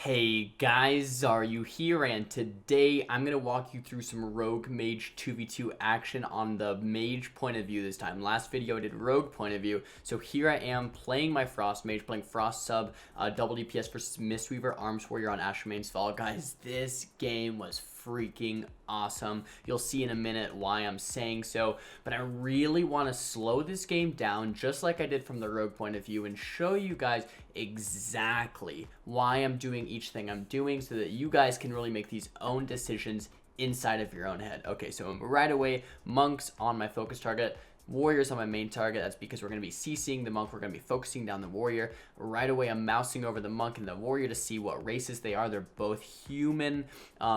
Hey guys, Xaryu here, and today I'm going to walk you through some Rogue Mage 2v2 action on the Mage point of view this time. Last video I did Rogue point of view, so here I am playing my Frost Mage, playing Frost Sub, double DPS versus Mistweaver Arms Warrior on Ashmane's Fall. Guys, this game was freaking awesome. You'll see in a minute why I'm saying so, but I really want to slow this game down just like I did from the Rogue point of view and show you guys exactly why I'm doing each thing I'm doing so that you guys can really make these own decisions inside of your own head. Okay, so right away, monks on my focus target, warriors on my main target. That's because we're going to be CCing the monk. We're going to be focusing down the warrior. Right away, I'm mousing over the monk and the warrior to see what races they are. They're both human,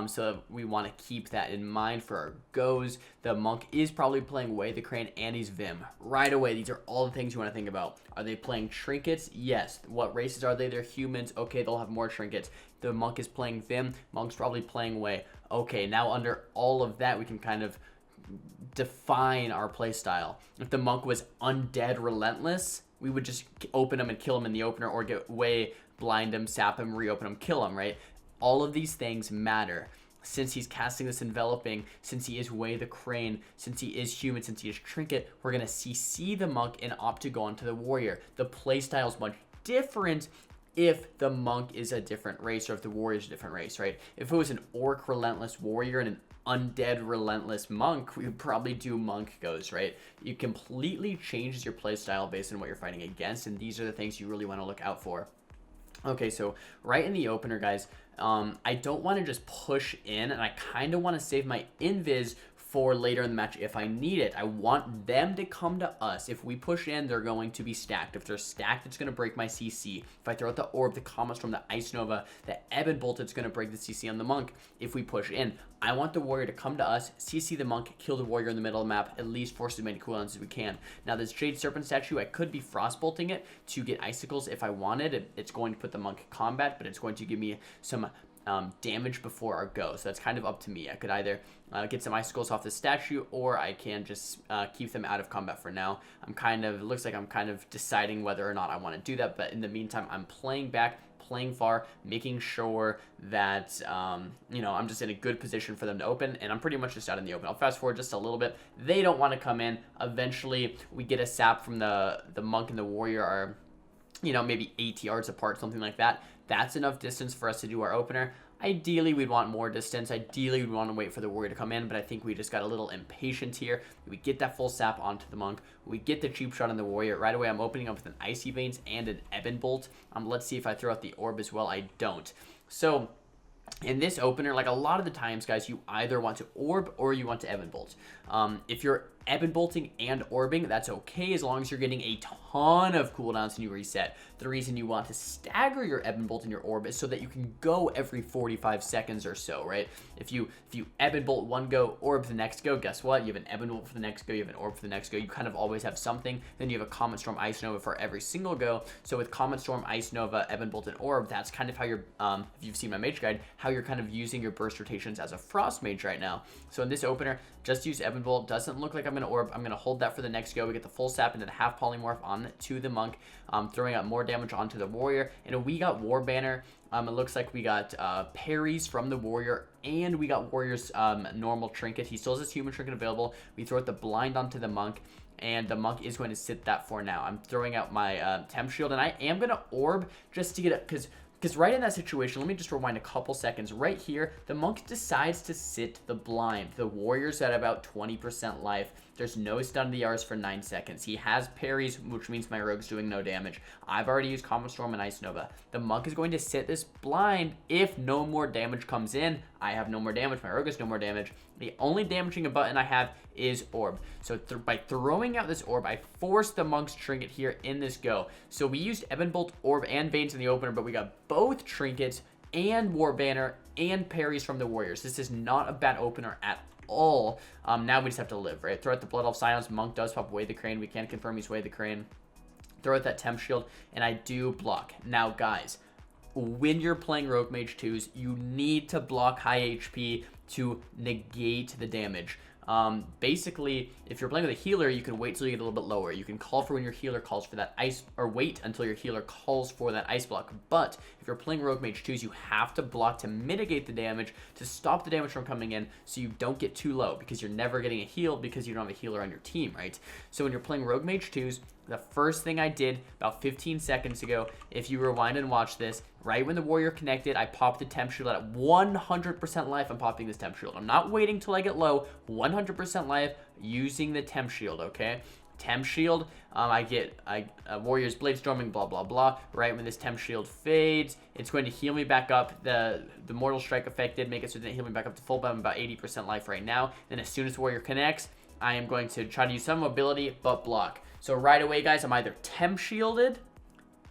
so we want to keep that in mind for our goes. The monk is probably playing Way the Crane, and he's Vim. Right away, these are all the things you want to think about. Are they playing trinkets? Yes. What races are they? They're humans. Okay, they'll have more trinkets. The monk is playing Vim. Monk's probably playing Way. Okay, now under all of that, we can kind of define our playstyle. If the monk was undead relentless, we would just open him and kill him in the opener, or get Way, blind him, sap him, reopen him, kill him, right? All of these things matter. Since he's casting this enveloping, since he is Way the Crane, since he is human, since he is trinket, we're going to CC the monk and opt to go onto the warrior. The playstyle is much different if the monk is a different race or if the warrior is a different race, right? If it was an orc relentless warrior and an undead relentless monk, we would probably do monk goes, right? It completely changes your playstyle based on what you're fighting against, and these are the things you really want to look out for. Okay, so right in the opener, guys, I don't want to just push in, and I kind of want to save my invis for later in the match if I need it. I want them to come to us. If we push in, they're going to be stacked. If they're stacked, it's going to break my CC. If I throw out the Orb, the Comet Storm, the Ice Nova, the Ebon Bolt, it's going to break the CC on the Monk. If we push in, I want the Warrior to come to us, CC the Monk, kill the Warrior in the middle of the map, at least force as many cooldowns as we can. Now this Jade Serpent statue, I could be Frostbolting it to get Icicles if I wanted. It's going to put the Monk in combat, but it's going to give me some damage before our go. So that's kind of up to me. I could either get some icicles off the statue, or I can just keep them out of combat for now. It looks like I'm kind of deciding whether or not I want to do that, but in the meantime, I'm playing back, playing far, making sure that, I'm just in a good position for them to open, and I'm pretty much just out in the open. I'll fast forward just a little bit. They don't want to come in. Eventually, we get a sap from the monk and the warrior are, maybe 8 yards apart, something like that. That's enough distance for us to do our opener. Ideally, we'd want more distance. Ideally, we'd want to wait for the warrior to come in, but I think we just got a little impatient here. We get that full sap onto the monk. We get the cheap shot on the warrior. Right away, I'm opening up with an Icy Veins and an Ebon Bolt. Let's see if I throw out the orb as well. I don't. So in this opener, like a lot of the times, guys, you either want to orb or you want to Ebon Bolt. If you're Ebon Bolting and orbing, that's okay as long as you're getting a ton of cooldowns and you reset. The reason you want to stagger your Ebon Bolt and your orb is so that you can go every 45 seconds or so, right? If you Ebon Bolt one go, orb the next go, guess what? You have an Ebon Bolt for the next go, you have an orb for the next go. You kind of always have something. Then you have a Comet Storm, Ice Nova for every single go. So with Comet Storm, Ice Nova, Ebon Bolt, and orb, that's kind of how you're, if you've seen my mage guide, how you're kind of using your burst rotations as a Frost mage right now. So in this opener, just use Ebon Bolt. Doesn't look like I'm going to orb. I'm going to hold that for the next go. We get the full sap into the half polymorph on to the monk, throwing out more damage onto the warrior. And we got War Banner. It looks like we got parries from the warrior, and we got warrior's normal trinket. He still has his human trinket available. We throw out the blind onto the monk, and the monk is going to sit that for now. I'm throwing out my temp shield, and I am going to orb just to get it, because right in that situation, let me just rewind a couple seconds. Right here, the monk decides to sit the blind. The warrior's at about 20% life. There's no stun to the R's for 9 seconds. He has parries, which means my rogue's doing no damage. I've already used Comet Storm and Ice Nova. The monk is going to sit this blind. If no more damage comes in, I have no more damage. My rogue has no more damage. The only damaging button I have is orb. So by throwing out this orb, I forced the monk's trinket here in this go. So we used Ebon Bolt, orb, and Veins in the opener, but we got both trinkets and War Banner and parries from the warriors. This is not a bad opener at all. Now we just have to live, right? Throw out the Blood Elf Silence. Monk does pop Way the Crane. We can't confirm he's Way the Crane. Throw out that Temp Shield, and I do block. Now, guys, when you're playing Rogue Mage 2s, you need to block high HP to negate the damage. Basically, if you're playing with a healer, you can wait till you get a little bit lower. You can call for when your healer calls for that ice, or wait until your healer calls for that ice block. But if you're playing Rogue Mage 2s, you have to block to mitigate the damage, to stop the damage from coming in, so you don't get too low, because you're never getting a heal because you don't have a healer on your team, right? So when you're playing Rogue Mage 2s, the first thing I did about 15 seconds ago, if you rewind and watch this, right when the warrior connected, I popped the temp shield at 100% life. I'm popping this temp shield. I'm not waiting till I get low. 100% life using the temp shield, okay? Temp shield, I get warrior's blade storming, blah blah blah. Right when this temp shield fades, it's going to heal me back up. The mortal strike effect did make it so it didn't heal me back up to full, but I'm about 80% life right now. Then as soon as the warrior connects, I am going to try to use some mobility but block. So right away, guys, I'm either temp shielded,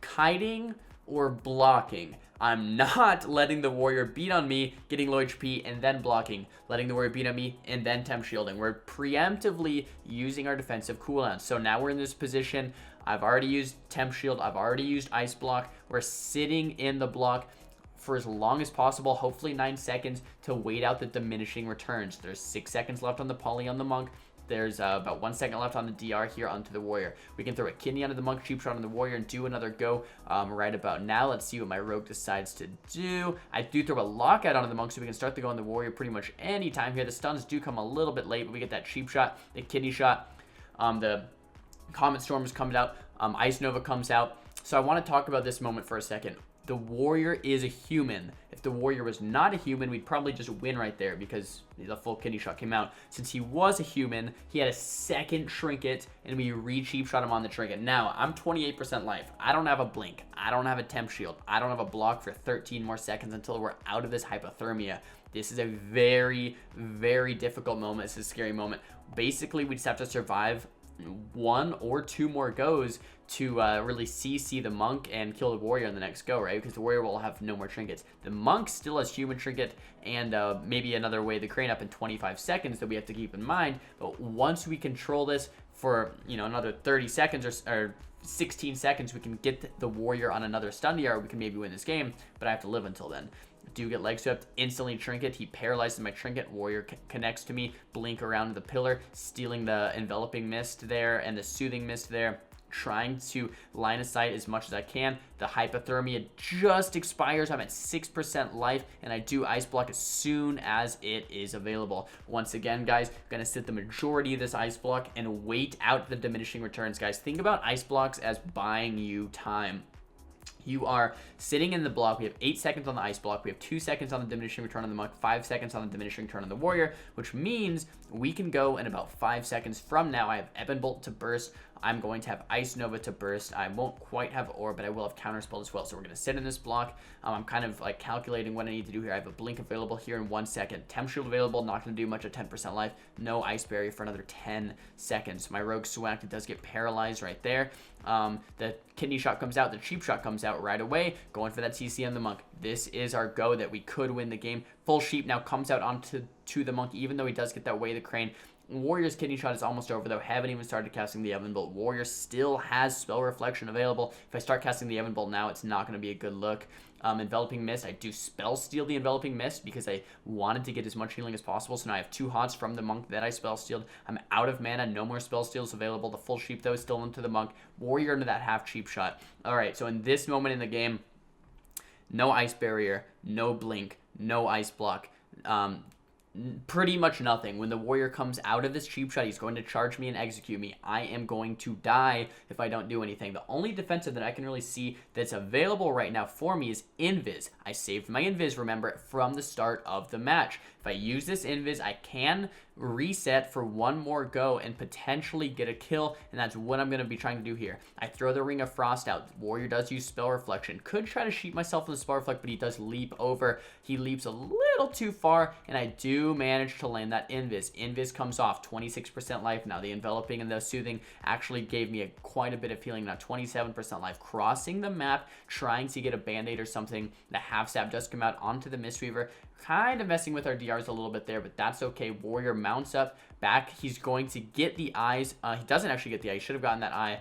kiting, or blocking. I'm not letting the warrior beat on me, getting low HP, and then blocking. Letting the warrior beat on me, and then temp shielding. We're preemptively using our defensive cooldowns. So now we're in this position. I've already used temp shield. I've already used ice block. We're sitting in the block for as long as possible, hopefully 9 seconds, to wait out the diminishing returns. There's 6 seconds left on the poly on the monk. There's about 1 second left on the DR here onto the warrior. We can throw a kidney onto the monk, cheap shot on the warrior, and do another go right about now. Let's see what my rogue decides to do. I do throw a lockout onto the monk, so we can start to go on the warrior pretty much any time here. The stuns do come a little bit late, but we get that cheap shot, the kidney shot. The Comet Storm is coming out. Ice Nova comes out. So I want to talk about this moment for a second. The warrior is a human. If the warrior was not a human, we'd probably just win right there because the full kidney shot came out. Since he was a human, he had a second trinket, and we re-cheap shot him on the trinket. Now, I'm 28% life. I don't have a blink. I don't have a temp shield. I don't have a block for 13 more seconds until we're out of this hypothermia. This is a very, very difficult moment. It's a scary moment. Basically, we just have to survive 1 or 2 more goes to really CC the monk and kill the warrior in the next go, right? Because the warrior will have no more trinkets. The monk still has human trinket and maybe another way the crane up in 25 seconds that we have to keep in mind. But once we control this for, you know, another 30 seconds or 16 seconds, we can get the warrior on another stun DR. We can maybe win this game, but I have to live until then. Do get leg swept, instantly trinket. He paralyzes my trinket. Warrior connects to me, blink around the pillar, stealing the enveloping mist there and the soothing mist there. Trying to line of sight as much as I can. The hypothermia just expires. I'm at 6% life, and I do ice block as soon as it is available. Once again, guys, I'm gonna sit the majority of this ice block and wait out the diminishing returns. Guys, think about ice blocks as buying you time. You are sitting in the block. We have 8 seconds on the ice block. We have 2 seconds on the diminishing return on the monk, 5 seconds on the diminishing return on the warrior, which means we can go in about 5 seconds from now. I have Ebon Bolt to burst. I'm going to have Ice Nova to burst. I won't quite have Orb, but I will have Counterspell as well. So we're going to sit in this block. I'm kind of like calculating what I need to do here. I have a Blink available here in 1 second. Temp Shield available. Not going to do much at 10% life. No Ice Barrier for another 10 seconds. My Rogue Swacked does get paralyzed right there. The kidney shot comes out. The cheap shot comes out right away. Going for that CC on the monk. This is our go that we could win the game. Full sheep now comes out onto the monk, even though he does get that way the crane. Warrior's kidney shot is almost over though. Haven't even started casting the Ebon Bolt. Warrior still has Spell Reflection available. If I start casting the Ebon Bolt now, it's not going to be a good look. Enveloping Mist, I do spell steal the Enveloping Mist because I wanted to get as much healing as possible. So now I have 2 hots from the monk that I spell stealed. I'm out of mana, no more spell steals available. The full sheep though is still into the monk. Warrior into that half cheap shot. Alright, so in this moment in the game, no Ice Barrier, no Blink, no Ice Block. Pretty much nothing. When the warrior comes out of this cheap shot, he's going to charge me and execute me. I am going to die if I don't do anything. The only defensive that I can really see that's available right now for me is Invis. I saved my Invis, remember, from the start of the match. If I use this Invis, I can reset for 1 more go and potentially get a kill, and that's what I'm going to be trying to do here. I throw the Ring of Frost out. Warrior does use Spell Reflection. Could try to sheet myself with the Spell Reflect, but he does leap over. He leaps a little too far, and I do manage to land that Invis. Invis comes off, 26% life now. The Enveloping and the Soothing actually gave me quite a bit of healing now, 27% life. Crossing the map, trying to get a Band-Aid or something. The Half Stab does come out onto the Mistweaver. Kind of messing with our DRs a little bit there, but that's okay. Warrior mounts up back. He's going to get the eyes. He doesn't actually get the eye. He should have gotten that eye.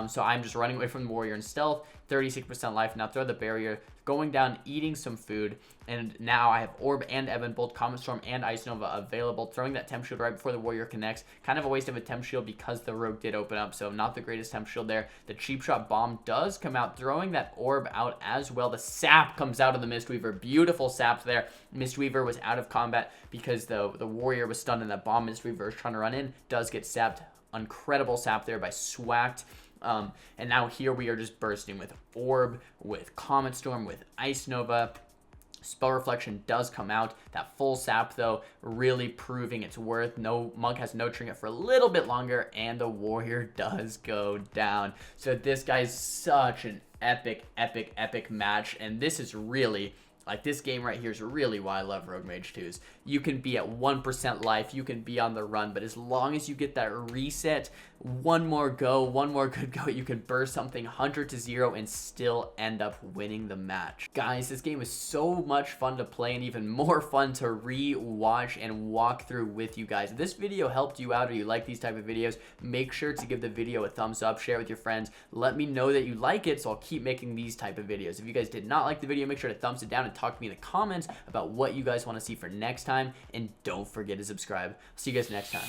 So I'm just running away from the warrior in stealth, 36% life. Now throw the barrier, going down, eating some food, and now I have Orb and Evan, both Comet Storm and Ice Nova available. Throwing that Temp Shield right before the warrior connects. Kind of a waste of a Temp Shield because the rogue did open up, so not the greatest Temp Shield there. The Cheap Shot Bomb does come out, throwing that Orb out as well. The Sap comes out of the Mistweaver. Beautiful Sap there. Mistweaver was out of combat because the warrior was stunned and that Bomb Mistweaver is trying to run in. Does get sapped. Incredible sap there by Swacked. And now here we are just bursting with Orb, with Comet Storm, with Ice Nova. Spell Reflection does come out. That full sap, though, really proving its worth. No, Monk has no trinket for a little bit longer, and the warrior does go down. So this guy's such an epic, epic, epic match, and this is really... Like, this game right here is really why I love Rogue Mage 2s. You can be at 1% life, you can be on the run, but as long as you get that reset, one more good go, you can burst something 100-0 and still end up winning the match. Guys, this game is so much fun to play and even more fun to re-watch and walk through with you guys. If this video helped you out or you like these type of videos, make sure to give the video a thumbs up, share it with your friends. Let me know that you like it, so I'll keep making these type of videos. If you guys did not like the video, make sure to thumbs it down and talk to me in the comments about what you guys want to see for next time, and don't forget to subscribe. See you guys next time.